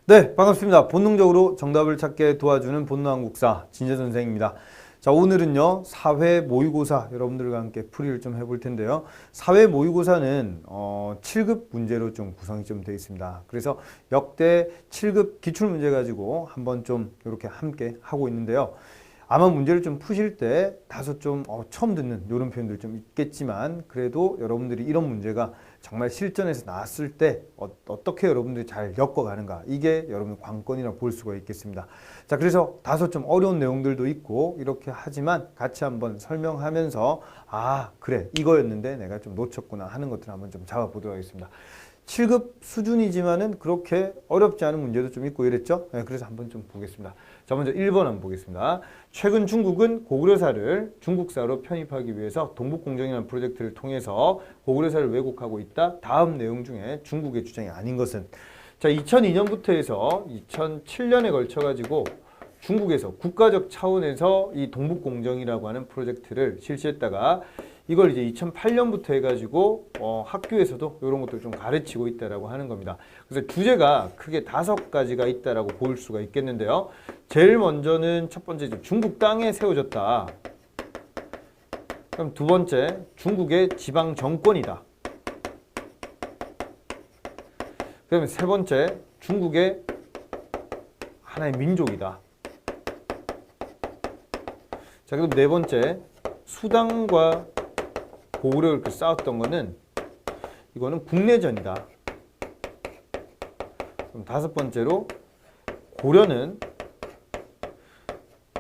네, 반갑습니다. 본능적으로 정답을 찾게 도와주는 본능한국사 진재 선생입니다. 자, 오늘은요, 사회 모의고사 여러분들과 함께 풀이를 좀 해볼 텐데요. 사회 모의고사는 7급 문제로 좀 구성이 좀 되어 있습니다. 그래서 역대 7급 기출 문제 가지고 한번 좀 이렇게 함께 하고 있는데요. 아마 문제를 좀 푸실 때 다소 좀 처음 듣는 이런 표현들 좀 있겠지만, 그래도 여러분들이 이런 문제가 정말 실전에서 나왔을 때 어떻게 여러분들이 잘 엮어가는가, 이게 여러분 관건이라 볼 수가 있겠습니다. 자, 그래서 다소 좀 어려운 내용들도 있고 이렇게 하지만 같이 한번 설명하면서 그래, 이거였는데 내가 좀 놓쳤구나 하는 것들을 한번 좀 잡아보도록 하겠습니다. 7급 수준이지만은 그렇게 어렵지 않은 문제도 좀 있고 이랬죠. 네, 그래서 한번 좀 보겠습니다. 자, 먼저 1번 한번 보겠습니다. 최근 중국은 고구려사를 중국사로 편입하기 위해서 동북공정이라는 프로젝트를 통해서 고구려사를 왜곡하고 있다. 다음 내용 중에 중국의 주장이 아닌 것은? 자, 2002년부터 해서 2007년에 걸쳐 가지고 중국에서 국가적 차원에서 이 동북공정이라고 하는 프로젝트를 실시했다가 이걸 이제 2008년부터 해가지고 학교에서도 이런 것들을 좀 가르치고 있다라고 하는 겁니다. 그래서 주제가 크게 5가지가 있다라고 볼 수가 있겠는데요. 제일 먼저는 첫 번째, 중국 땅에 세워졌다. 그럼 두 번째, 중국의 지방 정권이다. 그다음에 세 번째, 중국의 하나의 민족이다. 자, 그럼 네 번째, 수당과 고구려를 이렇게 싸웠던 거는 이거는 국내전이다. 그럼 다섯 번째로, 고려는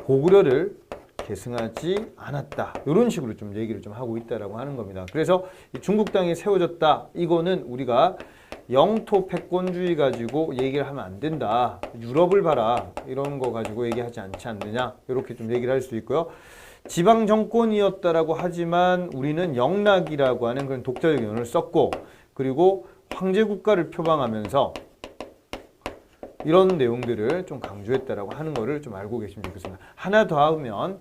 고구려를 계승하지 않았다. 이런 식으로 좀 얘기를 좀 하고 있다라고 하는 겁니다. 그래서 이 중국 땅이 세워졌다. 이거는 우리가 영토 패권주의 가지고 얘기를 하면 안 된다. 유럽을 봐라. 이런 거 가지고 얘기하지 않지 않느냐. 이렇게 좀 얘기를 할 수 있고요. 지방 정권이었다라고 하지만 우리는 영락이라고 하는 그런 독자적 언어를 썼고, 그리고 황제 국가를 표방하면서 이런 내용들을 좀 강조했다라고 하는 거를 좀 알고 계시면 좋겠습니다. 하나 더 하면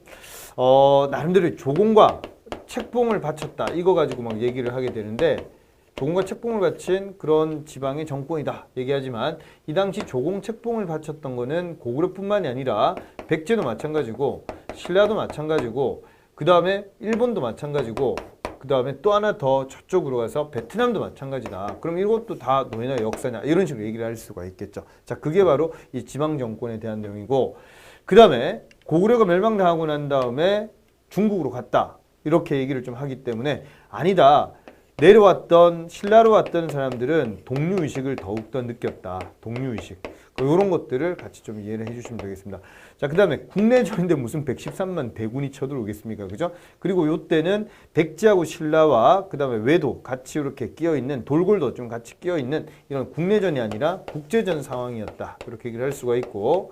나름대로 조공과 책봉을 바쳤다. 이거 가지고 막 얘기를 하게 되는데, 조공과 책봉을 바친 그런 지방의 정권이다 얘기하지만, 이 당시 조공 책봉을 바쳤던 거는 고구려뿐만이 아니라 백제도 마찬가지고 신라도 마찬가지고, 그 다음에 일본도 마찬가지고, 그 다음에 또 하나 더 저쪽으로 가서 베트남도 마찬가지다. 그럼 이것도 다 노예나 역사냐, 이런 식으로 얘기를 할 수가 있겠죠. 자, 그게 바로 이 지방 정권에 대한 내용이고, 그 다음에 고구려가 멸망당하고 난 다음에 중국으로 갔다. 이렇게 얘기를 좀 하기 때문에, 아니다. 내려왔던 신라로 왔던 사람들은 동류의식을 더욱더 느꼈다. 동류의식. 이런 것들을 같이 좀 이해를 해주시면 되겠습니다. 자, 그 다음에 국내전인데 무슨 113만 대군이 쳐들어오겠습니까? 그죠? 그리고 요때는 백제하고 신라와 그 다음에 외도 같이 이렇게 끼어있는, 돌골도 좀 같이 끼어있는 이런 국내전이 아니라 국제전 상황이었다. 이렇게 얘기를 할 수가 있고,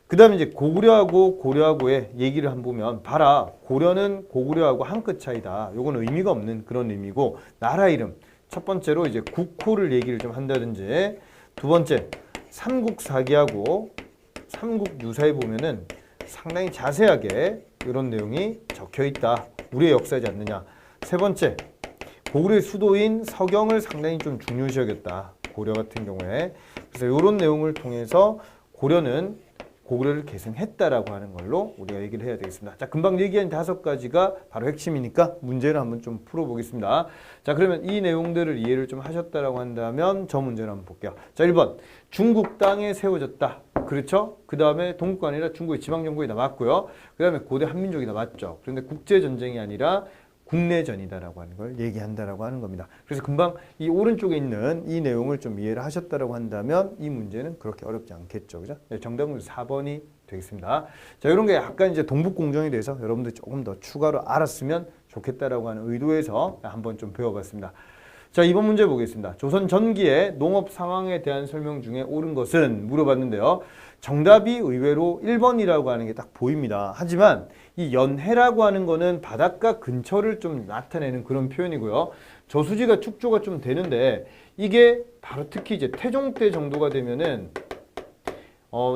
그 다음에 이제 고구려하고 고려하고의 얘기를 한번 보면, 봐라, 고려는 고구려하고 한 끗 차이다. 요건 의미가 없는 그런 의미고, 나라 이름. 첫 번째로 이제 국호를 얘기를 좀 한다든지, 두 번째, 삼국사기하고 삼국유사에 보면은 상당히 자세하게 이런 내용이 적혀 있다. 우리의 역사이지 않느냐. 세 번째, 고구려의 수도인 서경을 상당히 좀 중요시 여겼다. 고려 같은 경우에. 그래서 이런 내용을 통해서 고려는 고구려를 계승했다라고 하는 걸로 우리가 얘기를 해야 되겠습니다. 자, 금방 얘기한 5가지가 바로 핵심이니까 문제를 한번 좀 풀어보겠습니다. 자, 그러면 이 내용들을 이해를 좀 하셨다라고 한다면 저 문제를 한번 볼게요. 자, 1번. 중국 땅에 세워졌다. 그렇죠? 그 다음에 동국가 아니라 중국의 지방정권이다. 맞고요. 그 다음에 고대 한민족이다. 맞죠? 그런데 국제전쟁이 아니라 국내전이다라고 하는 걸 얘기한다라고 하는 겁니다. 그래서 금방 이 오른쪽에 있는 이 내용을 좀 이해를 하셨다라고 한다면 이 문제는 그렇게 어렵지 않겠죠. 그죠? 네, 정답은 4번이 되겠습니다. 자, 이런 게 약간 이제 동북공정에 대해서 여러분들 조금 더 추가로 알았으면 좋겠다라고 하는 의도에서 한번 좀 배워봤습니다. 자, 이번 문제 보겠습니다. 조선 전기의 농업 상황에 대한 설명 중에 옳은 것은? 물어봤는데요. 정답이 의외로 1번이라고 하는 게 딱 보입니다. 하지만 이 연해라고 하는 거는 바닷가 근처를 좀 나타내는 그런 표현이고요. 저수지가 축조가 좀 되는데, 이게 바로 특히 이제 태종 때 정도가 되면은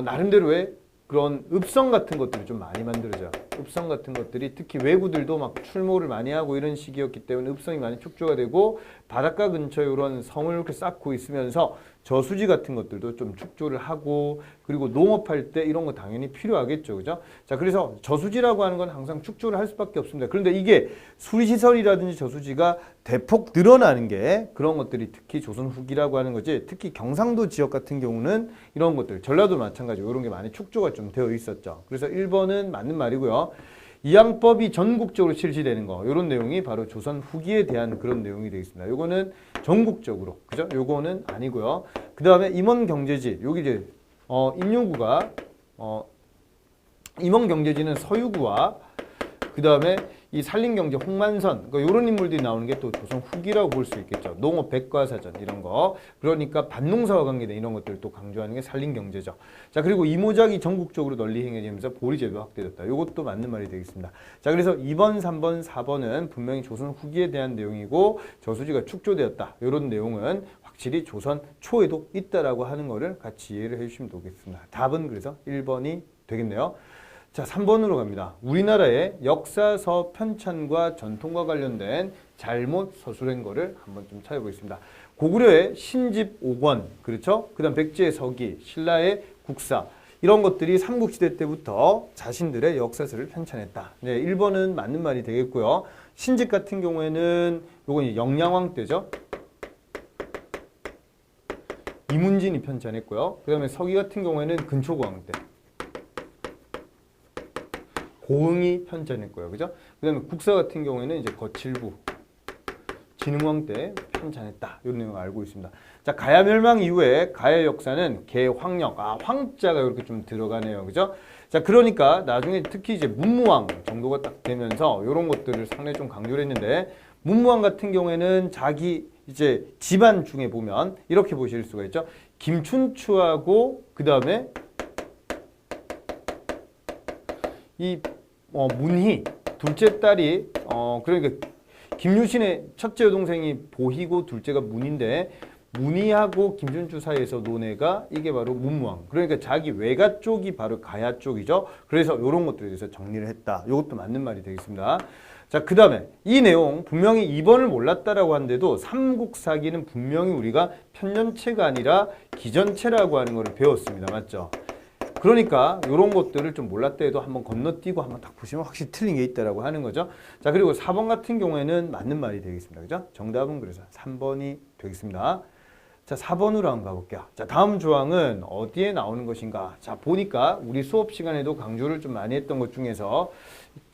나름대로의 그런 읍성 같은 것들이 좀 많이 만들어져요. 읍성 같은 것들이 특히 왜구들도 막 출몰을 많이 하고 이런 시기였기 때문에 읍성이 많이 축조가 되고, 바닷가 근처에 이런 성을 이렇게 쌓고 있으면서 저수지 같은 것들도 좀 축조를 하고 그리고 농업할 때 이런 거 당연히 필요하겠죠. 그죠? 자, 그래서 저수지라고 하는 건 항상 축조를 할 수밖에 없습니다. 그런데 이게 수리시설이라든지 저수지가 대폭 늘어나는 게 그런 것들이 특히 조선 후기라고 하는 거지, 특히 경상도 지역 같은 경우는 이런 것들, 전라도 마찬가지고 이런 게 많이 축조가 좀 되어 있었죠. 그래서 1번은 맞는 말이고요. 이양법이 전국적으로 실시되는 거, 이런 내용이 바로 조선 후기에 대한 그런 내용이 되겠습니다. 요거는 전국적으로, 그죠? 요거는 아니고요. 그 다음에 임원경제지, 여기 이제 임요구가 임원경제지는 서유구와 그 다음에 이 산림경제 홍만선, 그러니까 이런 인물들이 나오는 게 또 조선 후기라고 볼 수 있겠죠. 농업 백과사전 이런 거. 그러니까 밭농사와 관계된 이런 것들을 또 강조하는 게 산림경제죠. 자, 그리고 이모작이 전국적으로 널리 행해지면서 보리제도가 확대됐다. 이것도 맞는 말이 되겠습니다. 자, 그래서 2번, 3번, 4번은 분명히 조선 후기에 대한 내용이고 저수지가 축조되었다. 이런 내용은 확실히 조선 초에도 있다라고 하는 거를 같이 이해를 해주시면 되겠습니다. 답은 그래서 1번이 되겠네요. 자, 3번으로 갑니다. 우리나라의 역사서 편찬과 전통과 관련된 잘못 서술한 거를 한번 좀 찾아보겠습니다. 고구려의 신집 5권, 그렇죠? 그 다음 백제의 서기, 신라의 국사, 이런 것들이 삼국시대 때부터 자신들의 역사서를 편찬했다. 네, 1번은 맞는 말이 되겠고요. 신집 같은 경우에는 요건 영양왕 때죠. 이문진이 편찬했고요. 그 다음에 서기 같은 경우에는 근초고왕 때. 고흥이 편찬했고요. 그죠? 그 다음에 국사 같은 경우에는 이제 거칠부, 진흥왕 때 편찬했다. 이런 내용을 알고 있습니다. 자, 가야 멸망 이후에 가야 역사는 개황령, 황자가 이렇게 좀 들어가네요. 그죠? 자, 그러니까 나중에 특히 이제 문무왕 정도가 딱 되면서 이런 것들을 상당히 좀 강조를 했는데, 문무왕 같은 경우에는 자기 이제 집안 중에 보면 이렇게 보실 수가 있죠. 김춘추하고 그 다음에 이 문희 둘째 딸이 그러니까 김유신의 첫째 여동생이 보희고 둘째가 문인데, 문희하고 김춘추 사이에서 논애가 이게 바로 문무왕. 그러니까 자기 외가 쪽이 바로 가야 쪽이죠. 그래서 이런 것들에 대해서 정리를 했다. 이것도 맞는 말이 되겠습니다. 자, 그 다음에 이 내용 분명히 2번을 몰랐다라고 하는데도 삼국사기는 분명히 우리가 편년체가 아니라 기전체라고 하는 것을 배웠습니다. 맞죠? 그러니까 이런 것들을 좀 몰랐다 해도 한번 건너뛰고 한번 딱 보시면 확실히 틀린 게 있다라고 하는 거죠. 자, 그리고 4번 같은 경우에는 맞는 말이 되겠습니다. 그죠? 정답은 그래서 3번이 되겠습니다. 자, 4번으로 한번 가볼게요. 자, 다음 조항은 어디에 나오는 것인가? 자, 보니까 우리 수업 시간에도 강조를 좀 많이 했던 것 중에서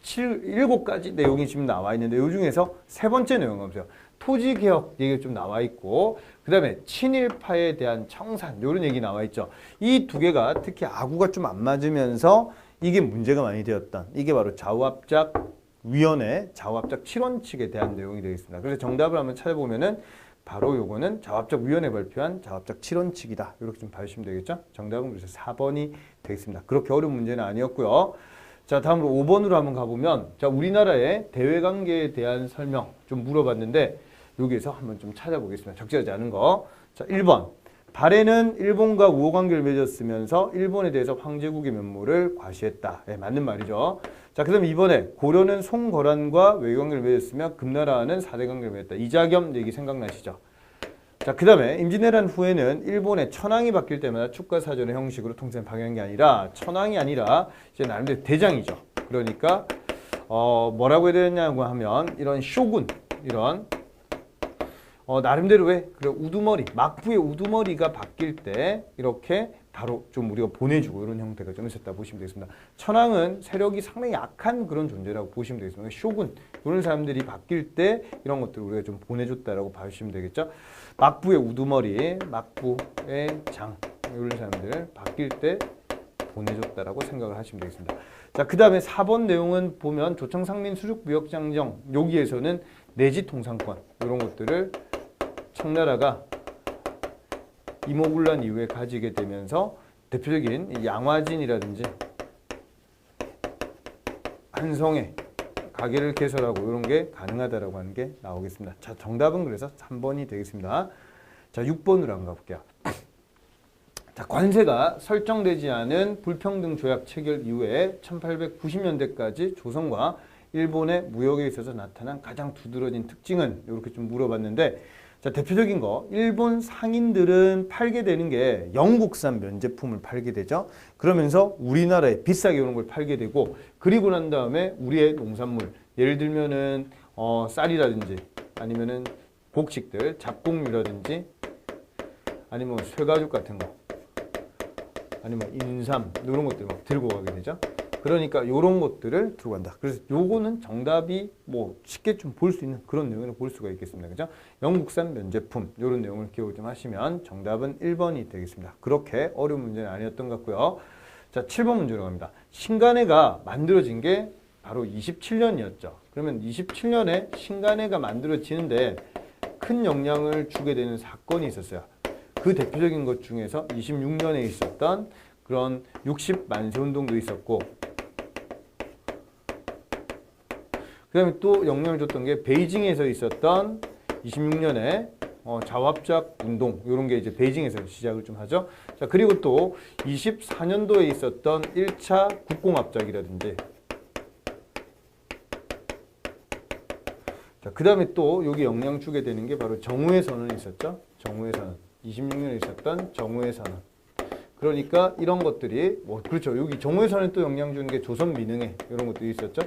7가지 내용이 지금 나와 있는데, 이 중에서 세 번째 내용을 보세요. 토지개혁 얘기가 좀 나와 있고, 그 다음에 친일파에 대한 청산, 이런 얘기 나와 있죠. 이 두 개가 특히 아구가 좀 안 맞으면서 이게 문제가 많이 되었던, 이게 바로 좌우합작위원회, 좌우합작 7원칙에 대한 내용이 되겠습니다. 그래서 정답을 한번 찾아보면은 바로 요거는 좌우합작위원회 발표한 좌우합작 7원칙이다. 이렇게 좀 봐주시면 되겠죠. 정답은 그래서 4번이 되겠습니다. 그렇게 어려운 문제는 아니었고요. 자, 다음으로 5번으로 한번 가보면, 자, 우리나라의 대외관계에 대한 설명 좀 물어봤는데, 여기에서 한번 좀 찾아보겠습니다. 적절하지 않은 거. 자, 1번. 발해는 일본과 우호관계를 맺었으면서 일본에 대해서 황제국의 면모를 과시했다. 네, 맞는 말이죠. 자, 그 다음 2번에 고려는 송거란과 외교관계를 맺었으며 금나라와는 4대 관계를 맺었다. 이자겸 얘기 생각나시죠? 자, 그 다음에 임진왜란 후에는 일본의 천황이 바뀔 때마다 축가사전의 형식으로 통치를 방해한 게 아니라, 천황이 아니라 이제 나름대로 대장이죠. 그러니까 뭐라고 해야 되냐고 하면 이런 쇼군, 이런 나름대로 왜? 그래, 우두머리, 막부의 우두머리가 바뀔 때 이렇게 바로 좀 우리가 보내주고 이런 형태가 좀 있었다 보시면 되겠습니다. 천황은 세력이 상당히 약한 그런 존재라고 보시면 되겠습니다. 쇼군, 이런 사람들이 바뀔 때 이런 것들을 우리가 좀 보내줬다라고 봐주시면 되겠죠. 막부의 우두머리, 막부의 장, 이런 사람들 바뀔 때 보내줬다라고 생각을 하시면 되겠습니다. 자, 그 다음에 4번 내용은 보면 조청상민 수륙무역장정, 여기에서는 내지 통상권, 이런 것들을 청나라가 이모군란 이후에 가지게 되면서 대표적인 양화진이라든지 한성에 가게를 개설하고 이런 게 가능하다라고 하는 게 나오겠습니다. 자, 정답은 그래서 3번이 되겠습니다. 자, 6번으로 한번 가볼게요. 자, 관세가 설정되지 않은 불평등 조약 체결 이후에 1890년대까지 조선과 일본의 무역에 있어서 나타난 가장 두드러진 특징은, 이렇게 좀 물어봤는데, 자, 대표적인 거, 일본 상인들은 팔게 되는 게 영국산 면제품을 팔게 되죠. 그러면서 우리나라에 비싸게 오는 걸 팔게 되고, 그리고 난 다음에 우리의 농산물, 예를 들면은 쌀이라든지 아니면은 곡식들, 잡곡류라든지 아니면 쇠가죽 같은 거, 아니면 인삼 이런 것들 막 들고 가게 되죠. 그러니까 이런 것들을 들고 간다. 그래서 요거는 정답이 뭐 쉽게 좀 볼 수 있는 그런 내용을 볼 수가 있겠습니다. 그죠? 영국산 면제품 이런 내용을 기억을 좀 하시면 정답은 1번이 되겠습니다. 그렇게 어려운 문제는 아니었던 것 같고요. 자, 7번 문제로 갑니다. 신간해가 만들어진 게 바로 27년이었죠. 그러면 27년에 신간해가 만들어지는데 큰 영향을 주게 되는 사건이 있었어요. 그 대표적인 것 중에서 26년에 있었던 그런 60만세 운동도 있었고, 그 다음에 또 영향을 줬던 게 베이징에서 있었던 26년에 자화합작 운동, 이런 게 이제 베이징에서 시작을 좀 하죠. 자, 그리고 또 24년도에 있었던 1차 국공합작이라든지, 자, 그 다음에 또 여기 영향 주게 되는 게 바로 정우회 선언이 있었죠. 정우회 선언. 26년에 있었던 정우회 선언. 그러니까 이런 것들이 뭐 그렇죠. 여기 정우회 선언에 또 영향 주는 게 조선 민흥회 이런 것들이 있었죠.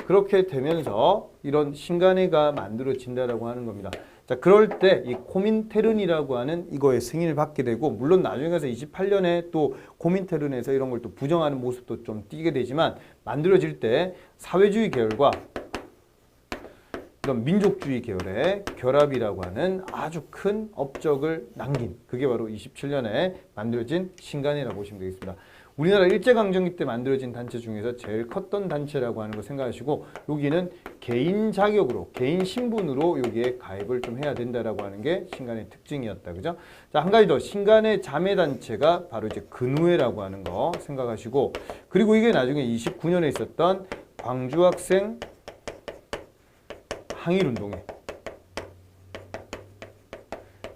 그렇게 되면서 이런 신간해가 만들어진다라고 하는 겁니다. 자, 그럴 때 이 코민테른이라고 하는 이거에 승인을 받게 되고, 물론 나중에 가서 28년에 또 코민테른에서 이런 걸 또 부정하는 모습도 좀 띄게 되지만, 만들어질 때 사회주의 계열과 이런 민족주의 계열의 결합이라고 하는 아주 큰 업적을 남긴, 그게 바로 27년에 만들어진 신간해라고 보시면 되겠습니다. 우리나라 일제강점기 때 만들어진 단체 중에서 제일 컸던 단체라고 하는 거 생각하시고, 여기는 개인 자격으로, 개인 신분으로 여기에 가입을 좀 해야 된다라고 하는 게 신간의 특징이었다. 그죠? 자, 한 가지 더. 신간의 자매단체가 바로 이제 근우회라고 하는 거 생각하시고, 그리고 이게 나중에 29년에 있었던 광주학생 항일운동에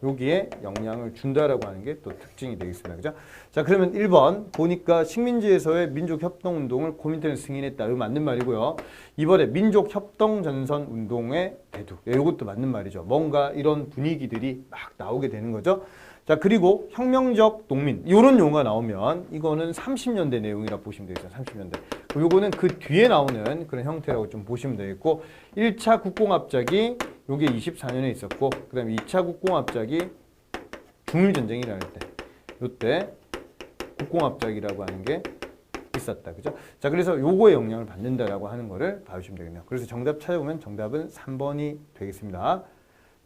여기에 영향을 준다라고 하는 게 또 특징이 되겠습니다. 그죠? 자, 그러면 1번 보니까 식민지에서의 민족협동운동을 코민테른 승인했다. 이거 맞는 말이고요. 2번에 민족협동전선운동의 대두. 이것도 맞는 말이죠. 뭔가 이런 분위기들이 막 나오게 되는 거죠. 자, 그리고 혁명적 농민 이런 용어가 나오면 이거는 30년대 내용이라 보시면 되겠죠. 30년대. 요거는 그 뒤에 나오는 그런 형태라고 좀 보시면 되겠고, 1차 국공합작이 요게 24년에 있었고, 그 다음에 2차 국공합작이 중일전쟁이라는 때, 요때 국공합작이라고 하는 게 있었다. 그죠? 자, 그래서 요거에 영향을 받는다라고 하는 거를 봐주시면 되겠네요. 그래서 정답 찾아보면 정답은 3번이 되겠습니다.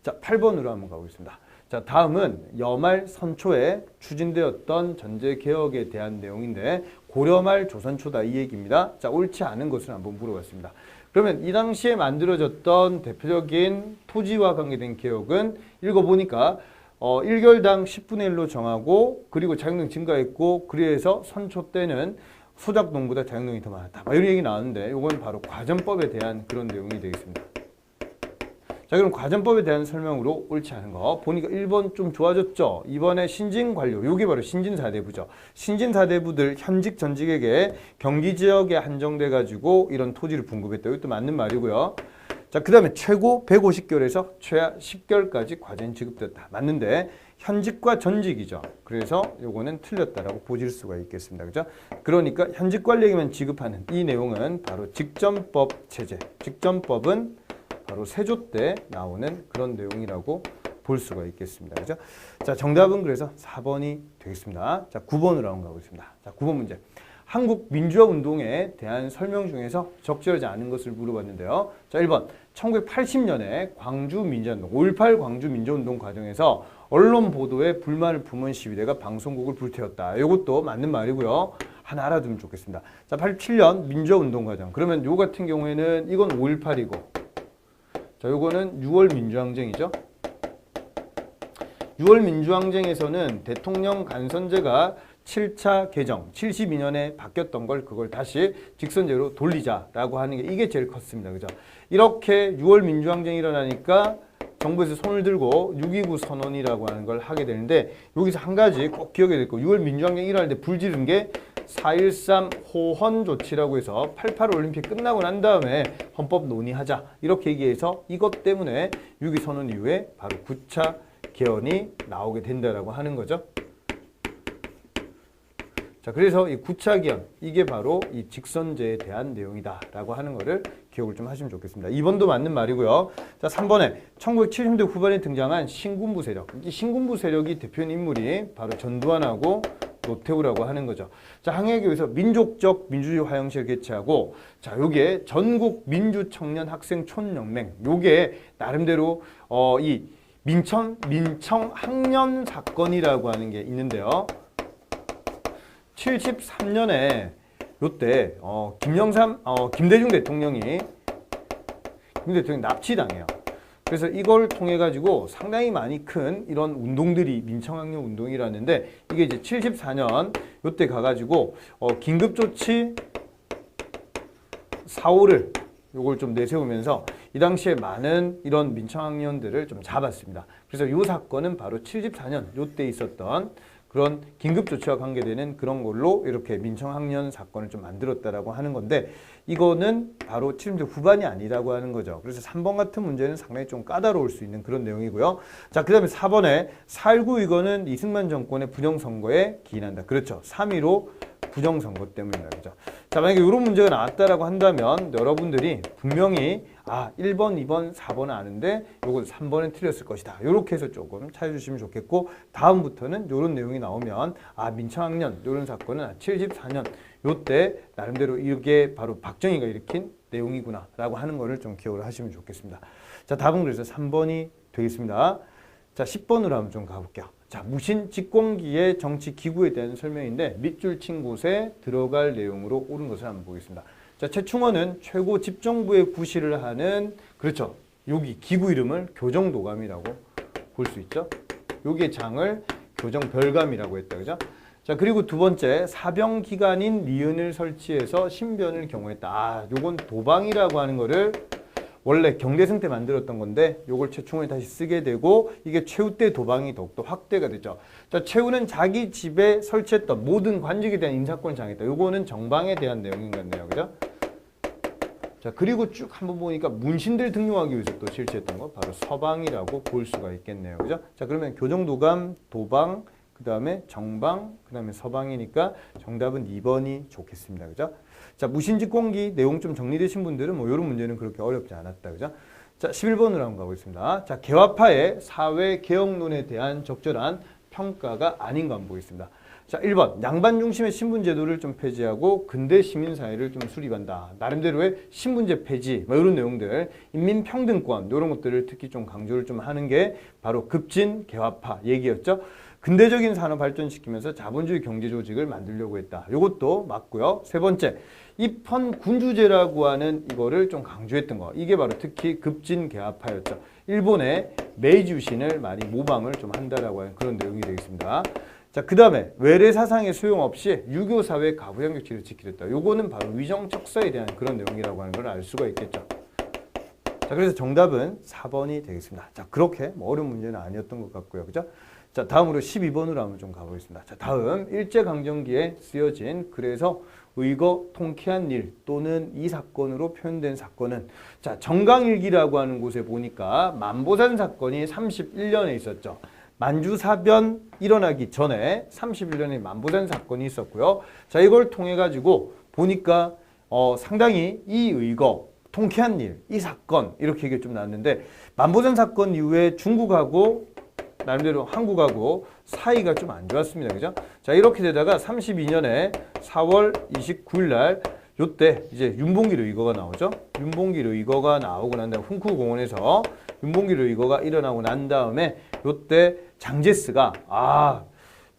자, 8번으로 한번 가보겠습니다. 자, 다음은 여말 선초에 추진되었던 전제개혁에 대한 내용인데, 고려말 조선초다 이 얘기입니다. 자, 옳지 않은 것을 한번 물어봤습니다. 그러면 이 당시에 만들어졌던 대표적인 토지와 관계된 개혁은 읽어보니까 1결당 10분의 1로 정하고, 그리고 자격농 증가했고, 그래서 선초 때는 소작농보다 자격농이 더 많았다. 이런 얘기 나왔는데, 이건 바로 과전법에 대한 그런 내용이 되겠습니다. 자, 그럼 과전법에 대한 설명으로 옳지 않은 거 보니까 1번 좀 좋아졌죠. 2번에 신진관료, 요게 바로 신진사대부죠. 신진사대부들 현직 전직에게 경기지역에 한정돼 가지고 이런 토지를 분급했다. 이것도 맞는 말이고요. 자, 그 다음에 최고 150개월에서 최하 10개월까지 과전 지급됐다. 맞는데 현직과 전직이죠. 그래서 요거는 틀렸다라고 보실 수가 있겠습니다. 그죠? 그러니까 현직 관리에게만 지급하는 이 내용은 바로 직전법 체제. 직전법은 바로 세조 때 나오는 그런 내용이라고 볼 수가 있겠습니다. 그죠? 자, 정답은 그래서 4번이 되겠습니다. 자, 9번으로 한번 가보겠습니다. 자, 9번 문제. 한국 민주화 운동에 대한 설명 중에서 적절하지 않은 것을 물어봤는데요. 자, 1번. 1980년에 광주 민주화운동, 5.18 광주 민주화운동 과정에서 언론 보도에 불만을 품은 시위대가 방송국을 불태웠다. 이것도 맞는 말이고요. 하나 알아두면 좋겠습니다. 자, 87년 민주화운동 과정. 그러면 요 같은 경우에는 이건 5.18이고, 자, 요거는 6월 민주항쟁이죠. 6월 민주항쟁에서는 대통령 간선제가 7차 개정, 72년에 바뀌었던 걸 그걸 다시 직선제로 돌리자라고 하는 게 이게 제일 컸습니다. 그죠? 이렇게 6월 민주항쟁이 일어나니까 정부에서 손을 들고 6.29 선언이라고 하는 걸 하게 되는데 여기서 한 가지 꼭 기억해야 될 거 6월 민주항쟁 일어날 때 불지른 게 4.13 호헌 조치라고 해서 88 올림픽 끝나고 난 다음에 헌법 논의하자 이렇게 얘기해서 이것 때문에 6.2 선언 이후에 바로 9차 개헌이 나오게 된다라고 하는 거죠. 자, 그래서 이 9차 개헌 이게 바로 이 직선제에 대한 내용이다라고 하는 거를 기억을 좀 하시면 좋겠습니다. 2번도 맞는 말이고요. 자, 3번에 1970년대 후반에 등장한 신군부 세력. 이 신군부 세력이 대표인 인물이 바로 전두환하고 노태우라고 하는 거죠. 자, 항해교에서 민족적 민주주의 화영시를 개최하고 자, 요게 전국 민주청년 학생 촌연맹 요게 나름대로 이 민청 학년 사건이라고 하는 게 있는데요. 73년에 요때 김대중 대통령이 납치당해요. 그래서 이걸 통해 가지고 상당히 많이 큰 이런 운동들이 민청학년 운동이라는데 이게 이제 74년 요때 가가지고 긴급조치 4호를 요걸 좀 내세우면서 이 당시에 많은 이런 민청학년들을 좀 잡았습니다. 그래서 요 사건은 바로 74년 요때 있었던 그런 긴급조치와 관계되는 그런 걸로 이렇게 민청학년 사건을 좀 만들었다라고 하는 건데 이거는 바로 70년대 후반이 아니라고 하는 거죠. 그래서 3번 같은 문제는 상당히 좀 까다로울 수 있는 그런 내용이고요. 자, 그 다음에 4번에 4.19 이거는 이승만 정권의 부정선거에 기인한다. 그렇죠. 3.15 부정선거 때문이다. 그죠? 자, 만약에 이런 문제가 나왔다라고 한다면 여러분들이 분명히 1번, 2번, 4번은 아는데 요건 3번은 틀렸을 것이다. 이렇게 해서 조금 찾아주시면 좋겠고 다음부터는 이런 내용이 나오면 민청학년 이런 사건은 74년 요때 나름대로 이게 바로 박정희가 일으킨 내용이구나 라고 하는 거를 좀 기억을 하시면 좋겠습니다. 자, 답은 그래서 3번이 되겠습니다. 자, 10번으로 한번 좀 가볼게요. 자, 무신 집권기의 정치 기구에 대한 설명인데 밑줄 친 곳에 들어갈 내용으로 옳은 것을 한번 보겠습니다. 자, 최충원은 최고 집정부의 구실을 하는 그렇죠. 여기 기구 이름을 교정도감이라고 볼 수 있죠. 여기의 장을 교정별감이라고 했다. 그죠? 자, 그리고 두 번째 사병기관인 리은을 설치해서 신변을 경호했다. 요건 도방이라고 하는 거를 원래 경대승 때 만들었던 건데 요걸 최충원이 다시 쓰게 되고 이게 최후 때 도방이 더욱더 확대가 됐죠. 자, 최후는 자기 집에 설치했던 모든 관직에 대한 인사권을 장했다. 요거는 정방에 대한 내용인 것 같네요. 그죠? 자, 그리고 쭉 한번 보니까 문신들 등용하기 위해서 또 실시했던 거 바로 서방이라고 볼 수가 있겠네요. 그죠? 자, 그러면 교정도감, 도방, 그 다음에 정방, 그 다음에 서방이니까 정답은 2번이 좋겠습니다. 그죠? 자, 무신집권기 내용 좀 정리되신 분들은 뭐 이런 문제는 그렇게 어렵지 않았다. 그죠? 자, 11번으로 한번 가보겠습니다. 자, 개화파의 사회 개혁론에 대한 적절한 평가가 아닌 거 한번 보겠습니다. 자, 1번 양반 중심의 신분제도를 좀 폐지하고 근대 시민사회를 좀 수립한다. 나름대로의 신분제 폐지 뭐 이런 내용들 인민평등권 이런 것들을 특히 좀 강조를 좀 하는 게 바로 급진 개화파 얘기였죠. 근대적인 산업 발전시키면서 자본주의 경제 조직을 만들려고 했다. 이것도 맞고요. 세 번째, 입헌 군주제라고 하는 이거를 좀 강조했던 거. 이게 바로 특히 급진 개화파였죠. 일본의 메이지 유신을 많이 모방을 좀 한다라고 하는 그런 내용이 되겠습니다. 자, 그 다음에 외래 사상의 소용 없이 유교 사회 가부장 격치를 지키겠다. 요거는 바로 위정척서에 대한 그런 내용이라고 하는 걸 알 수가 있겠죠. 자, 그래서 정답은 4번이 되겠습니다. 자, 그렇게 뭐 어려운 문제는 아니었던 것 같고요. 그죠? 자, 다음으로 12번으로 한번 좀 가보겠습니다. 자, 다음 일제강점기에 쓰여진 그래서 의거 통쾌한 일 또는 이 사건으로 표현된 사건은 자, 정강일기라고 하는 곳에 보니까 만보산 사건이 31년에 있었죠. 만주사변 일어나기 전에 31년에 만보산 사건이 있었고요. 자, 이걸 통해 가지고 보니까 상당히 이 의거 통쾌한 일, 이 사건 이렇게 얘기가 좀 나왔는데 만보산 사건 이후에 중국하고 나름대로 한국하고 사이가 좀 안 좋았습니다. 그죠? 자, 이렇게 되다가 32년에 4월 29일 날 요때 이제 윤봉길 의거가 나오죠. 윤봉길 의거가 나오고 난 다음에 훈쿠공원에서 윤봉길 의거가 일어나고 난 다음에 요때 장제스가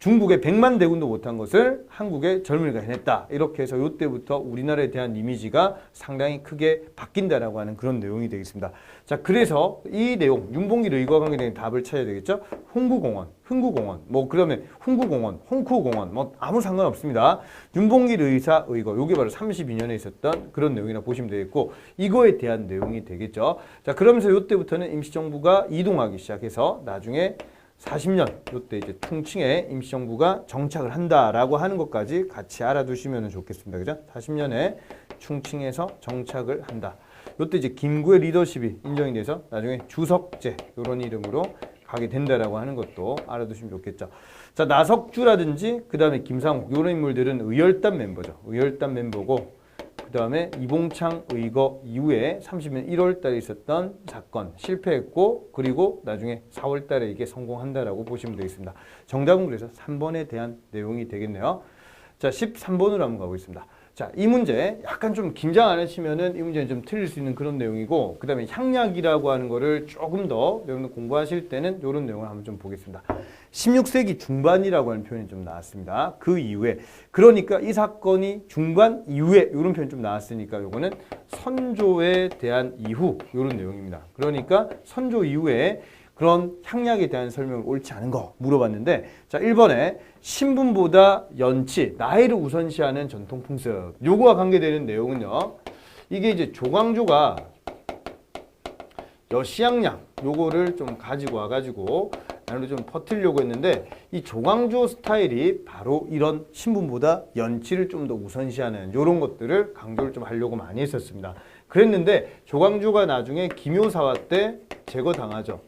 중국의 100만 대군도 못한 것을 한국의 젊은이가 해냈다. 이렇게 해서 이때부터 우리나라에 대한 이미지가 상당히 크게 바뀐다라고 하는 그런 내용이 되겠습니다. 자, 그래서 이 내용, 윤봉길 의거와 관계된 답을 찾아야 되겠죠. 홍구공원, 흥구공원, 뭐 그러면 훈구공원, 홍쿠공원, 뭐 아무 상관없습니다. 윤봉길 의사 의거, 요게 바로 32년에 있었던 그런 내용이라 보시면 되겠고, 이거에 대한 내용이 되겠죠. 자, 그러면서 이때부터는 임시정부가 이동하기 시작해서 나중에 40년, 이때 이제 충칭에 임시정부가 정착을 한다라고 하는 것까지 같이 알아두시면 좋겠습니다. 그죠? 40년에 충칭에서 정착을 한다. 이때 이제 김구의 리더십이 인정이 돼서 나중에 주석제, 이런 이름으로 가게 된다라고 하는 것도 알아두시면 좋겠죠. 자, 나석주라든지, 그 다음에 김상욱, 이런 인물들은 의열단 멤버죠. 의열단 멤버고, 그 다음에 이봉창 의거 이후에 30년 1월 달에 있었던 사건 실패했고, 그리고 나중에 4월 달에 이게 성공한다라고 보시면 되겠습니다. 정답은 그래서 3번에 대한 내용이 되겠네요. 자, 13번으로 한번 가보겠습니다. 자, 이 문제 약간 좀 긴장 안 하시면은 이 문제는 좀 틀릴 수 있는 그런 내용이고, 그 다음에 향약이라고 하는 거를 조금 더 여러분들 공부하실 때는 이런 내용을 한번 좀 보겠습니다. 16세기 중반이라고 하는 표현이 좀 나왔습니다. 그 이후에, 그러니까 이 사건이 중반 이후에 이런 표현이 좀 나왔으니까 요거는 선조에 대한 이후 이런 내용입니다. 그러니까 선조 이후에 그런 향약에 대한 설명을 옳지 않은 거 물어봤는데, 자, 1번에 신분보다 연치, 나이를 우선시하는 전통 풍습. 요거와 관계되는 내용은요, 이게 이제 조광조가 여시향약 요거를 좀 가지고 와가지고 나를 좀 퍼뜨리려고 했는데, 이 조광조 스타일이 바로 이런 신분보다 연치를 좀 더 우선시하는 요런 것들을 강조를 좀 하려고 많이 했었습니다. 그랬는데 조광조가 나중에 김효사화 때 제거당하죠.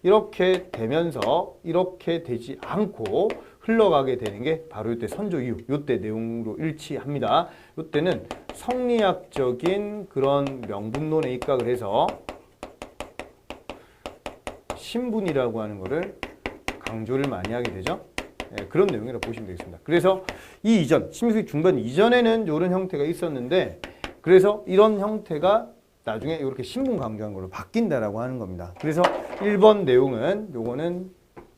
이렇게 되면서 이렇게 되지 않고 흘러가게 되는 게 바로 이때 선조 이후 이때 내용으로 일치합니다. 이때는 성리학적인 그런 명분론에 입각을 해서 신분이라고 하는 거를 강조를 많이 하게 되죠. 네, 그런 내용이라고 보시면 되겠습니다. 그래서 이 이전, 16세기 중반 이전에는 이런 형태가 있었는데, 그래서 이런 형태가 나중에 이렇게 신분 강조한 걸로 바뀐다라고 하는 겁니다. 그래서 1번 내용은 요거는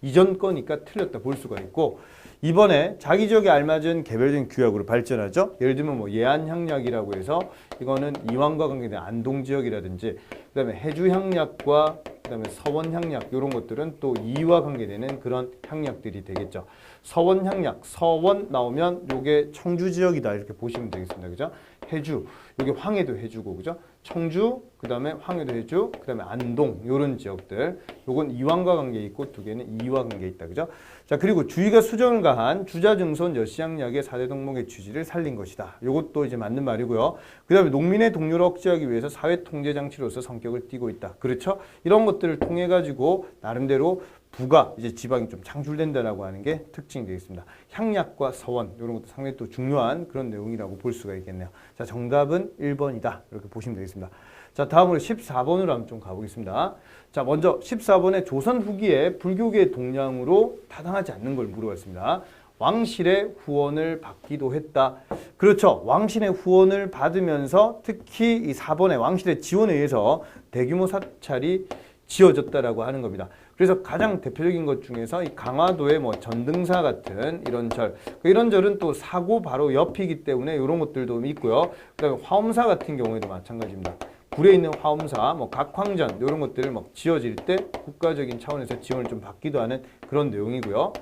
이전 거니까 틀렸다 볼 수가 있고, 이번에 자기 지역에 알맞은 개별적인 규약으로 발전하죠. 예를 들면 뭐 예안향약이라고 해서 이거는 이왕과 관계된 안동 지역이라든지, 그다음에 해주향약과 그다음에 서원향약 이런 것들은 또 이와 관계되는 그런 향약들이 되겠죠. 서원향약, 서원 나오면 요게 청주 지역이다 이렇게 보시면 되겠습니다. 그죠? 해주, 요게 황해도 해주고, 그죠? 청주, 그 다음에 황해도 해주, 그 다음에 안동 요런 지역들, 요건 이왕과 관계 있고 두 개는 이와 관계 있다. 그죠? 자, 그리고 주의가 수정을 가한 주자증손 여시향약의 4대 덕목의 취지를 살린 것이다. 요것도 이제 맞는 말이고요. 그 다음에 농민의 동료를 억제하기 위해서 사회 통제 장치로서 성격을 띠고 있다. 그렇죠? 이런 것들을 통해 가지고 나름대로 부가 이제 지방이 좀 창출된다라고 하는 게 특징이 되겠습니다. 향약과 서원 이런 것도 상당히 또 중요한 그런 내용이라고 볼 수가 있겠네요. 자, 정답은 1번이다. 이렇게 보시면 되겠습니다. 자, 다음으로 14번으로 한번 좀 가보겠습니다. 자, 먼저 14번에 조선 후기에 불교계의 동량으로 타당하지 않는 걸 물어봤습니다. 왕실의 후원을 받기도 했다. 그렇죠. 왕실의 후원을 받으면서 특히 이 4번의 왕실의 지원에 의해서 대규모 사찰이 지어졌다라고 하는 겁니다. 그래서 가장 대표적인 것 중에서 이 강화도의 뭐 전등사 같은 이런 절, 이런 절은 또 사고 바로 옆이기 때문에 이런 것들도 있고요. 그다음에 화엄사 같은 경우에도 마찬가지입니다. 굴에 있는 화엄사, 뭐 각황전 이런 것들을 막 지어질 때 국가적인 차원에서 지원을 좀 받기도 하는 그런 내용이고요.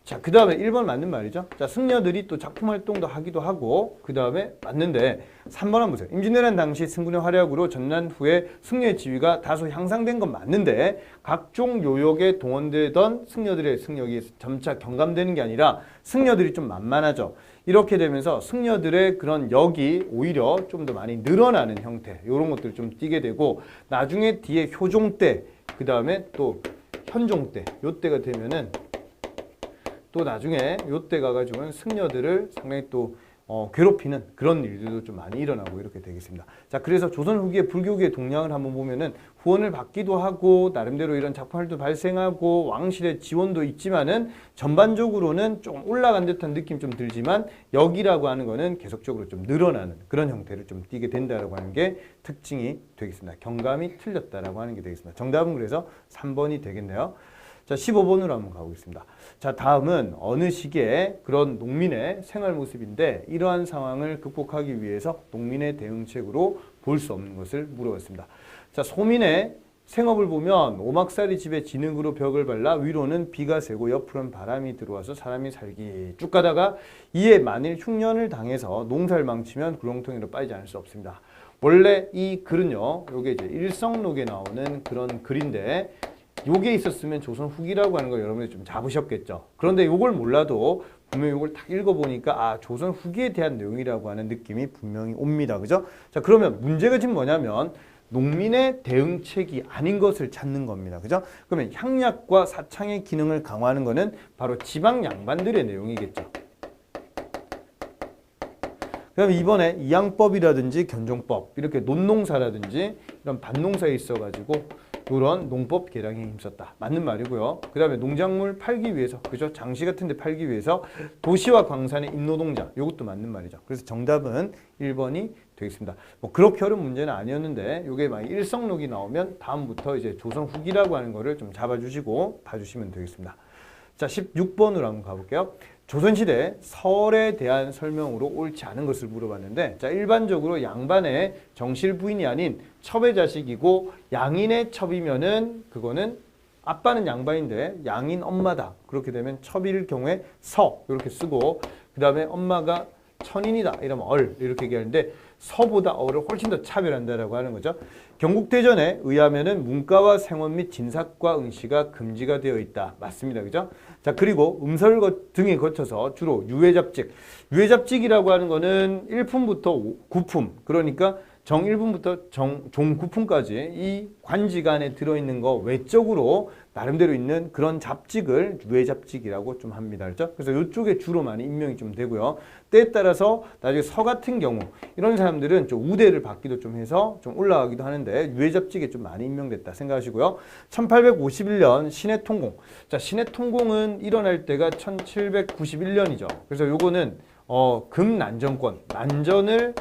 자, 그 다음에 1번 맞는 말이죠. 자, 승려들이 또 작품 활동도 하기도 하고, 그 다음에 맞는데 3번 한번 보세요. 임진왜란 당시 승군의 활약으로 전난 후에 승려의 지위가 다소 향상된 건 맞는데, 각종 요역에 동원되던 승려들의 승력이 점차 경감되는 게 아니라 승려들이 좀 만만하죠. 이렇게 되면서 승려들의 그런 역이 오히려 좀 더 많이 늘어나는 형태, 이런 것들을 좀 띠게 되고, 나중에 뒤에 효종 때, 그 다음에 또 현종 때, 요때가 되면은 또 나중에 요때 가가지고는 승려들을 상당히 또 괴롭히는 그런 일들도 좀 많이 일어나고 이렇게 되겠습니다. 자, 그래서 조선 후기의 불교계의 동량을 한번 보면은 후원을 받기도 하고 나름대로 이런 작품들도 발생하고 왕실의 지원도 있지만은 전반적으로는 좀 올라간 듯한 느낌 좀 들지만 여기라고 하는 거는 계속적으로 좀 늘어나는 그런 형태를 좀 띠게 된다라고 하는 게 특징이 되겠습니다. 경감이 틀렸다라고 하는 게 되겠습니다. 정답은 그래서 3번이 되겠네요. 자, 15번으로 한번 가보겠습니다. 자, 다음은 어느 시기에 그런 농민의 생활 모습인데 이러한 상황을 극복하기 위해서 농민의 대응책으로 볼 수 없는 것을 물어봤습니다. 자, 소민의 생업을 보면 오막살이 집에 진흙으로 벽을 발라 위로는 비가 새고 옆으로는 바람이 들어와서 사람이 살기 쭉 가다가 이에 만일 흉년을 당해서 농사를 망치면 구렁텅이로 빠지지 않을 수 없습니다. 원래 이 글은요, 요게 이제 일성록에 나오는 그런 글인데 요게 있었으면 조선 후기라고 하는 걸 여러분들이 좀 잡으셨겠죠. 그런데 요걸 몰라도 분명히 요걸 딱 읽어보니까 아, 조선 후기에 대한 내용이라고 하는 느낌이 분명히 옵니다. 그죠? 자, 그러면 문제가 지금 뭐냐면 농민의 대응책이 아닌 것을 찾는 겁니다. 그죠? 그러면 향약과 사창의 기능을 강화하는 것은 바로 지방 양반들의 내용이겠죠. 그럼 이번에 이양법이라든지 견종법, 이렇게 논농사라든지 이런 밭농사에 있어가지고 이런 농법 개량에 힘썼다. 맞는 말이고요. 그 다음에 농작물 팔기 위해서, 그죠? 장시 같은 데 팔기 위해서 도시와 광산의 임노동자, 이것도 맞는 말이죠. 그래서 정답은 1번이 되겠습니다. 뭐 그렇게 어려운 문제는 아니었는데 이게 만약 일성록이 나오면 다음부터 이제 조선 후기라고 하는 거를 좀 잡아주시고 봐주시면 되겠습니다. 자, 16번으로 한번 가볼게요. 조선시대 설에 대한 설명으로 옳지 않은 것을 물어봤는데, 자, 일반적으로 양반의 정실 부인이 아닌 첩의 자식이고 양인의 첩이면은 그거는 아빠는 양반인데 양인 엄마다. 그렇게 되면 첩일 경우에 서 이렇게 쓰고, 그 다음에 엄마가 천인이다 이러면 얼 이렇게 얘기하는데 서보다 어를 훨씬 더 차별한다라고 하는 거죠. 경국대전에 의하면은 문과와 생원 및 진삭과 응시가 금지가 되어 있다. 맞습니다. 그죠? 자, 그리고 음설 등에 거쳐서 주로 유해잡직. 유해잡직이라고 하는 거는 1품부터 9품. 그러니까 정 1품부터 종 9품까지 이 관직 안에 들어있는 거 외적으로 나름대로 있는 그런 잡직을 유해잡직이라고 좀 합니다. 그렇죠? 그래서 이쪽에 주로 많이 임명이 좀 되고요. 때에 따라서 나중에 서 같은 경우 이런 사람들은 좀 우대를 받기도 좀 해서 좀 올라가기도 하는데 유해잡직에 좀 많이 임명됐다 생각하시고요. 1851년 신해통공. 자, 신해통공은 일어날 때가 1791년이죠. 그래서 요거는 금난정권, 난전을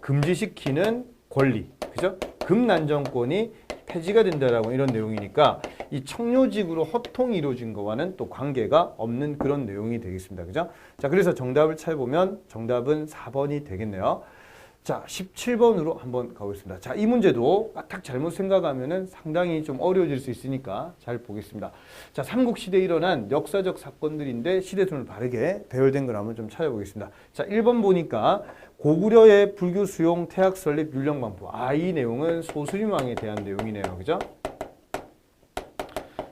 금지시키는 권리, 그죠? 금난정권이 폐지가 된다라고 이런 내용이니까 이 청료직으로 허통이 이루어진 거와는 또 관계가 없는 그런 내용이 되겠습니다. 그죠? 자, 그래서 정답을 찾아보면 정답은 4번이 되겠네요. 자, 17번으로 한번 가보겠습니다. 자, 이 문제도 딱 잘못 생각하면은 상당히 좀 어려워질 수 있으니까 잘 보겠습니다. 자, 삼국시대에 일어난 역사적 사건들인데 시대순을 바르게 배열된 걸 한번 좀 찾아보겠습니다. 자, 1번 보니까 고구려의 불교 수용 태학 설립 율령 반포. 아, 이 내용은 소수림왕에 대한 내용이네요. 그죠?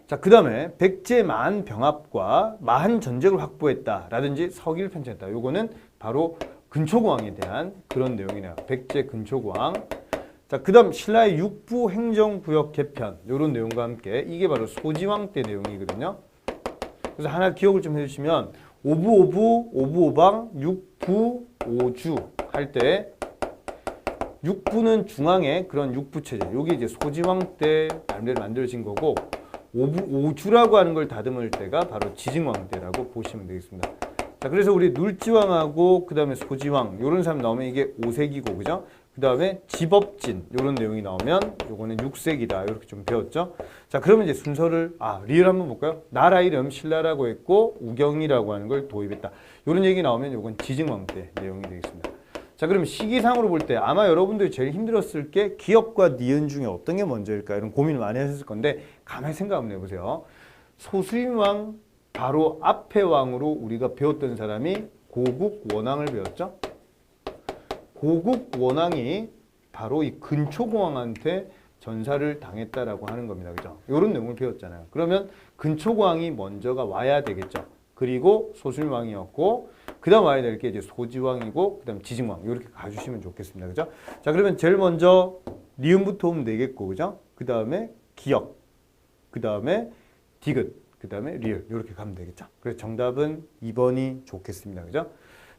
자, 그 다음에 백제 만 병합과 마한 전쟁을 확보했다라든지 서기를 편찬했다. 요거는 바로 근초고왕에 대한 그런 내용이네요. 백제 근초고왕. 자, 그 다음 신라의 육부 행정구역 개편 요런 내용과 함께 이게 바로 소지왕 때 내용이거든요. 그래서 하나 기억을 좀 해주시면 오부오부, 오부오방, 육부, 오주 할 때 육부는 중앙의 그런 육부체제. 요게 이제 소지왕 때 나름대로 만들어진 거고 오주라고 하는 걸 다듬을 때가 바로 지증왕 때라고 보시면 되겠습니다. 자, 그래서 우리 눌지왕하고 그 다음에 소지왕 요런 사람 나오면 이게 5세기고 그죠? 그 다음에 지법진 요런 내용이 나오면 요거는 6세기다 이렇게 좀 배웠죠? 자, 그러면 이제 순서를 리을 한번 볼까요? 나라 이름 신라라고 했고 우경이라고 하는 걸 도입했다. 요런 얘기 나오면 요건 지증왕 때 내용이 되겠습니다. 자, 그럼 시기상으로 볼 때 아마 여러분들이 제일 힘들었을 게 기업과 니은 중에 어떤 게 먼저일까 이런 고민을 많이 하셨을 건데 가만히 생각 한번 해보세요. 소수림왕 바로 앞에 왕으로 우리가 배웠던 사람이 고국원왕을 배웠죠. 고국원왕이 바로 이 근초고왕한테 전사를 당했다라고 하는 겁니다. 그죠? 이런 내용을 배웠잖아요. 그러면 근초고왕이 먼저가 와야 되겠죠. 그리고 소수림왕이었고 그 다음 와야 될 게 이제 소지왕이고 그 다음 지증왕 이렇게 가주시면 좋겠습니다. 그죠? 자, 그러면 제일 먼저 니은부터 오면 되겠고 그죠? 그 다음에 기역, 그 다음에 디귿, 그 다음에 리을 이렇게 가면 되겠죠. 그래서 정답은 2번이 좋겠습니다. 그죠?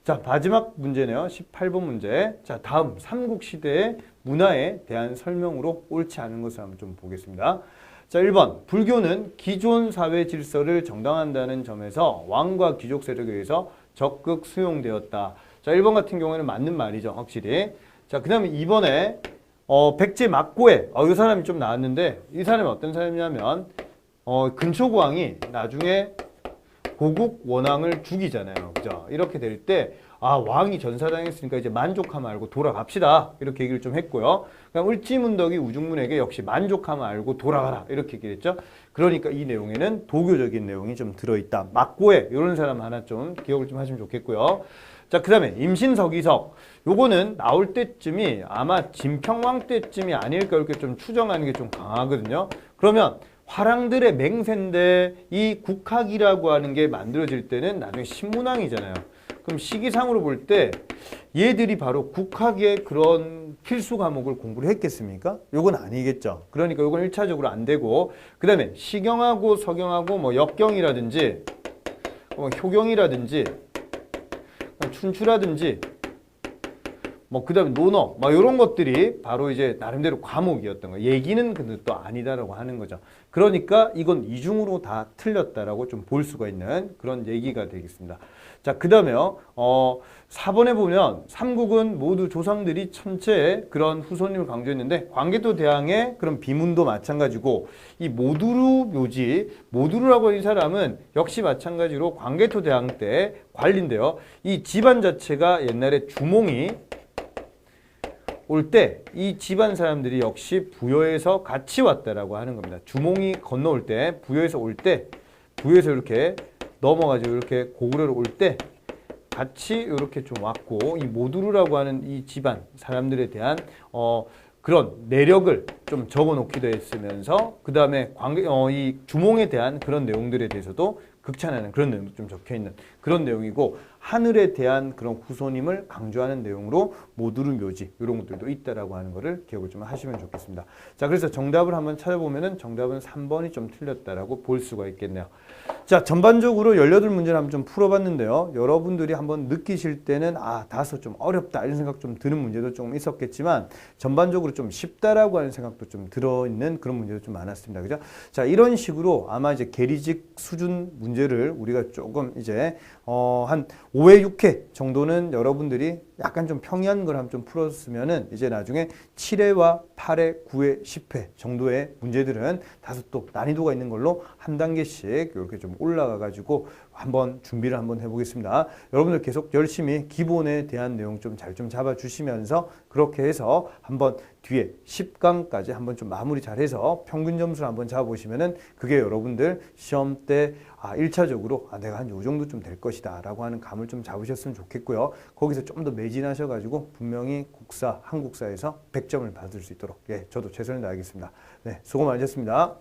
자, 마지막 문제네요. 18번 문제. 자, 다음 삼국시대의 문화에 대한 설명으로 옳지 않은 것을 한번 좀 보겠습니다. 자, 1번 불교는 기존 사회 질서를 정당화한다는 점에서 왕과 귀족 세력에 의해서 적극 수용되었다. 자, 1번 같은 경우에는 맞는 말이죠. 확실히. 자, 그 다음에 2번에 백제 막고해. 이 사람이 좀 나왔는데 이 사람이 어떤 사람이냐면 근초고왕이 나중에 고국 원왕을 죽이잖아요. 그죠? 이렇게 될 때, 아, 왕이 전사당했으니까 이제 만족하면 알고 돌아갑시다. 이렇게 얘기를 좀 했고요. 그냥 을지문덕이 우중문에게 역시 만족하면 알고 돌아가라. 이렇게 얘기를 했죠. 그러니까 이 내용에는 도교적인 내용이 좀 들어있다. 막고해. 이런 사람 하나 좀 기억을 좀 하시면 좋겠고요. 자, 그 다음에 임신서기석. 요거는 나올 때쯤이 아마 진평왕 때쯤이 아닐까 이렇게 좀 추정하는 게 좀 강하거든요. 그러면 화랑들의 맹세인데 이 국학이라고 하는 게 만들어질 때는 나중에 신문왕이잖아요. 그럼 시기상으로 볼 때 얘들이 바로 국학의 그런 필수 과목을 공부를 했겠습니까? 요건 아니겠죠. 그러니까 요건 1차적으로 안 되고, 그 다음에 시경하고 서경하고 뭐 역경이라든지 뭐 효경이라든지 춘추라든지 뭐 그다음에 논어 막 이런 것들이 바로 이제 나름대로 과목이었던 거예요. 얘기는 근데 또 아니다라고 하는 거죠. 그러니까 이건 이중으로 다 틀렸다라고 좀 볼 수가 있는 그런 얘기가 되겠습니다. 자, 그다음에요. 4번에 보면 삼국은 모두 조상들이 천체의 그런 후손님을 강조했는데 광개토 대왕의 그런 비문도 마찬가지고 이 모두루 묘지 모두루라고 하는 사람은 역시 마찬가지로 광개토 대왕 때 관리인데요. 이 집안 자체가 옛날에 주몽이 올 때 이 집안 사람들이 역시 부여에서 같이 왔다라고 하는 겁니다. 주몽이 건너올 때 부여에서 올 때 부여에서 이렇게 넘어가지고 이렇게 고구려로 올 때 같이 이렇게 좀 왔고 이 모두루라고 하는 이 집안 사람들에 대한 그런 내력을 좀 적어 놓기도 했으면서 그 다음에 이 주몽에 대한 그런 내용들에 대해서도 극찬하는 그런 내용도 좀 적혀 있는 그런 내용이고 하늘에 대한 그런 후손임을 강조하는 내용으로 모두루 묘지 이런 것들도 있다라고 하는 거를 기억을 좀 하시면 좋겠습니다. 자, 그래서 정답을 한번 찾아보면은 정답은 3번이 좀 틀렸다라고 볼 수가 있겠네요. 자, 전반적으로 18문제를 한번 좀 풀어봤는데요. 여러분들이 한번 느끼실 때는 다소 좀 어렵다 이런 생각 좀 드는 문제도 조금 있었겠지만 전반적으로 좀 쉽다라고 하는 생각도 좀 들어있는 그런 문제도 좀 많았습니다. 그죠? 자, 이런 식으로 아마 이제 계리직 수준 문제를 우리가 조금 이제 한 5회, 6회 정도는 여러분들이 약간 좀 평이한 걸 한번 좀 풀었으면은 이제 나중에 7회와 8회, 9회, 10회 정도의 문제들은 다소 또 난이도가 있는 걸로 한 단계씩 이렇게 좀 올라가 가지고 한번 준비를 한번 해보겠습니다. 여러분들 계속 열심히 기본에 대한 내용 좀 잘 좀 잡아주시면서 그렇게 해서 한번 뒤에 10강까지 한번 좀 마무리 잘해서 평균 점수를 한번 잡아보시면은 그게 여러분들 시험 때 1차적으로 내가 한 요 정도 좀 될 것이다 라고 하는 감을 좀 잡으셨으면 좋겠고요. 거기서 좀 더 매진하셔가지고 분명히 국사, 한국사에서 100점을 받을 수 있도록 저도 최선을 다하겠습니다. 네, 수고 많으셨습니다.